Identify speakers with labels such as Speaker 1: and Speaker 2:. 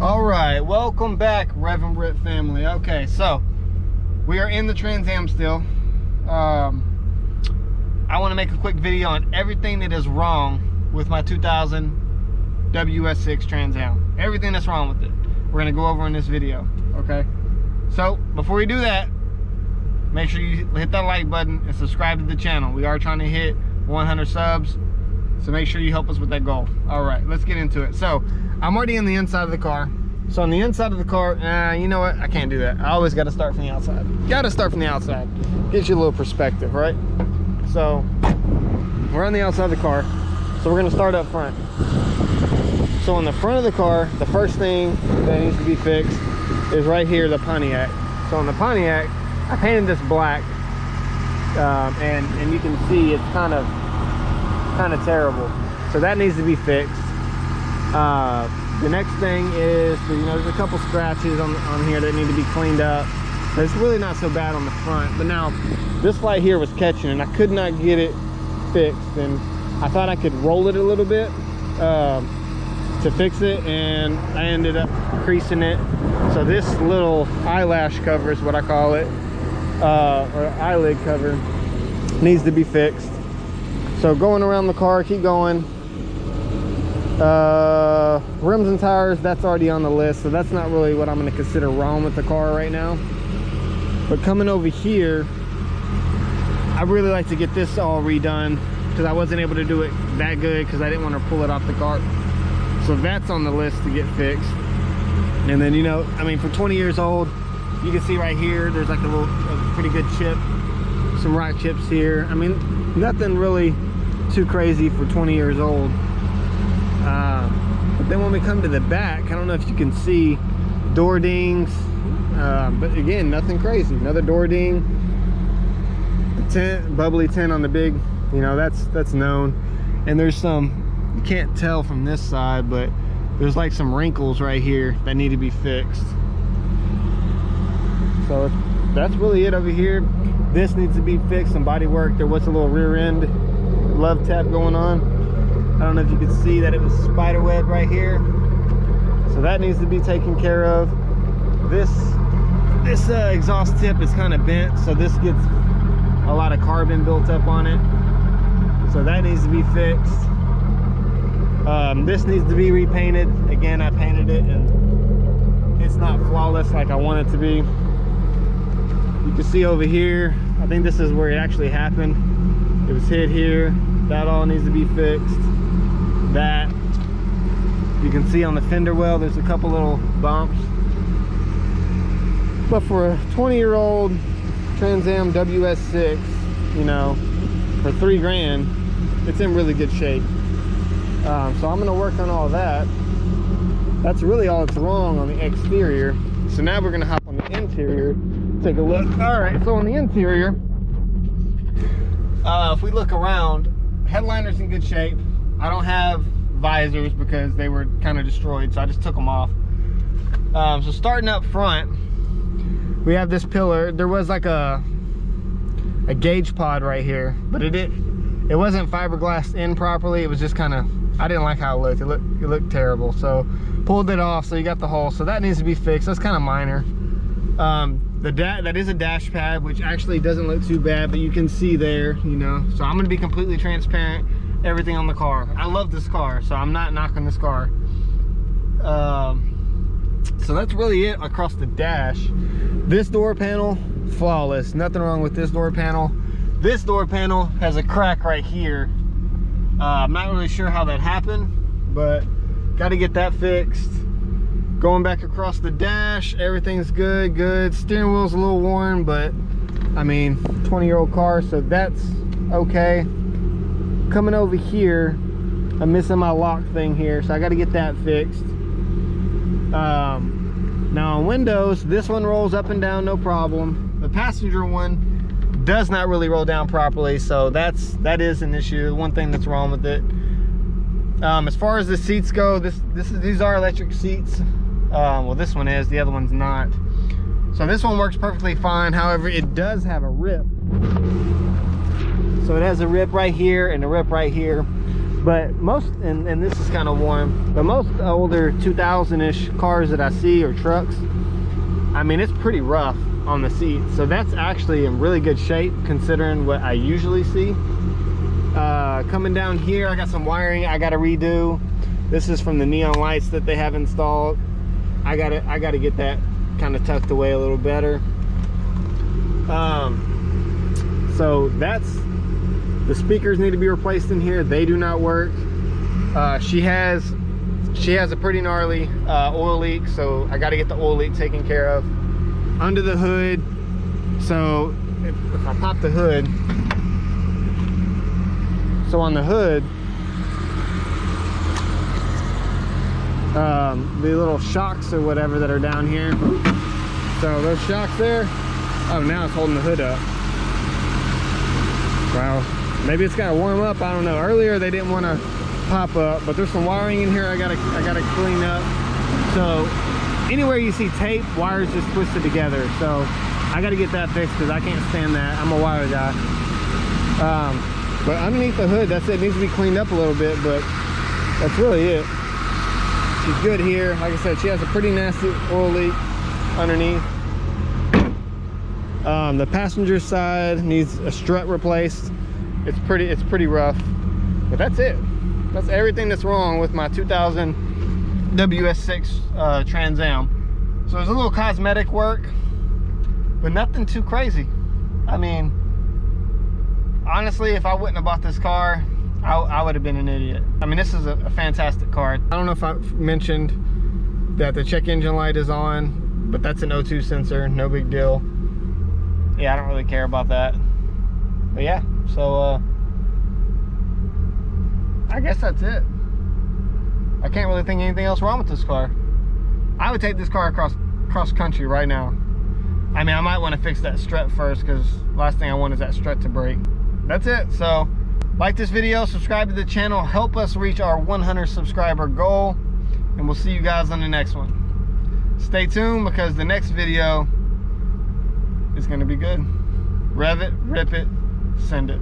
Speaker 1: All right, welcome back, Revnrip family. Okay, so we are in the Trans Am still. I want to make a quick video on everything that is wrong with my 2000 WS6 Trans Am. Everything that's wrong with it, we're gonna go over in this video. Okay, so before we do that, make sure you hit that like button and subscribe to the channel. We are trying to hit 100 subs, so make sure you help us with that goal. All right, let's get into it. So I'm already in the inside of the car. So on the inside of the car, you know what? I can't do that. I always got to start from the outside. Got to start from the outside. Gives you a little perspective, right? So we're on the outside of the car. So we're going to start up front. So on the front of the car, the first thing that needs to be fixed is right here, the Pontiac. So on the Pontiac, I painted this black, and you can see it's kind of terrible. So that needs to be fixed. The next thing is, you know, there's a couple scratches on here that need to be cleaned up. But it's really not so bad on the front. But now this light here was catching and I could not get it fixed, and I thought I could roll it a little bit to fix it, and I ended up creasing it. So this little eyelash cover is what I call it, or eyelid cover, needs to be fixed. So going around the car, keep going. Rims and tires, that's already on the list, so that's not really what I'm going to consider wrong with the car right now. But coming over here, I really like to get this all redone because I wasn't able to do it that good because I didn't want to pull it off the car. So that's on the list to get fixed. And then, you know, I mean, for 20 years old, you can see right here there's like a pretty good chip, some rock chips here. I mean, nothing really too crazy for 20 years old. But then when we come to the back, I don't know if you can see door dings, but again, nothing crazy. Another door ding, the tint, bubbly tint on the big, you know, that's known. And there's some, you can't tell from this side, but there's like some wrinkles right here that need to be fixed. So that's really it over here. This needs to be fixed, some body work. There was a little rear end love tap going on. I don't know if you can see that it was spider web right here. So that needs to be taken care of. This exhaust tip is kind of bent, so this gets a lot of carbon built up on it. So that needs to be fixed. This needs to be repainted. Again, I painted it and it's not flawless like I want it to be. You can see over here, I think this is where it actually happened. It was hit here. That all needs to be fixed. That you can see on the fender well, there's a couple little bumps. But for a 20-year-old Trans Am WS6, you know, for $3 grand, it's in really good shape. So I'm gonna work on all of that. That's really all that's wrong on the exterior. So now we're gonna hop on the interior, take a look. All right, so on the interior, if we look around, headliner's in good shape. I don't have visors because they were kind of destroyed, so I just took them off. So starting up front, we have this pillar. There was like a gauge pod right here, but it wasn't fiberglassed in properly. It was just kind of, I didn't like how it looked. It looked terrible. So pulled it off, so you got the hole. So that needs to be fixed. That's kind of minor. That is a dash pad, which actually doesn't look too bad, but you can see there, you know. So I'm gonna be completely transparent. Everything on the car. I love this car, so I'm not knocking this car. So that's really it across the dash. This door panel, flawless. Nothing wrong with this door panel. This door panel has a crack right here. I'm not really sure how that happened, but got to get that fixed. Going back across the dash, everything's good. Steering wheel's a little worn, but I mean, 20-year-old car, so that's okay. Coming over here, I'm missing my lock thing here, so I got to get that fixed. Now on windows, this one rolls up and down no problem. The passenger one does not really roll down properly, so that is an issue. One thing that's wrong with it. As far as the seats go, these are electric seats. Well, this one is, the other one's not. So this one works perfectly fine. However, it does have a rip. So it has a rip right here and a rip right here. But most, and this is kind of warm, but most older 2000-ish cars that I see, or trucks, I mean, it's pretty rough on the seat. So that's actually in really good shape considering what I usually see. Coming down here, I got some wiring I got to redo. This is from the neon lights that they have installed. I gotta get that kind of tucked away a little better. So that's, the speakers need to be replaced in here. They do not work. She has a pretty gnarly oil leak, so I got to get the oil leak taken care of. Under the hood, so if I pop the hood, so on the hood, the little shocks or whatever that are down here, so those shocks there, oh, now it's holding the hood up. Wow, maybe it's got to warm up, I don't know. Earlier they didn't want to pop up, but there's some wiring in here I gotta clean up. So anywhere you see tape, wires just twisted together, so I gotta get that fixed because I can't stand that. I'm a wire guy. But underneath the hood, that's it. It needs to be cleaned up a little bit, but that's really it. She's good here. Like I said, she has a pretty nasty oil leak underneath. The passenger side needs a strut replaced. It's pretty rough, but that's it. That's everything that's wrong with my 2000 WS6 Trans Am. So there's a little cosmetic work, but nothing too crazy. I mean, honestly, if I wouldn't have bought this car, I would have been an idiot. I mean, this is a fantastic car. I don't know if I mentioned that the check engine light is on, but that's an O2 sensor, no big deal. Yeah, I don't really care about that. But yeah, so I guess that's it. I can't really think of anything else wrong with this car. I would take this car across country right now. I mean, I might want to fix that strut first because last thing I want is that strut to break. That's it. So like this video, subscribe to the channel, help us reach our 100 subscriber goal, and we'll see you guys on the next one. Stay tuned because the next video is going to be good. Rev it, rip it, send it.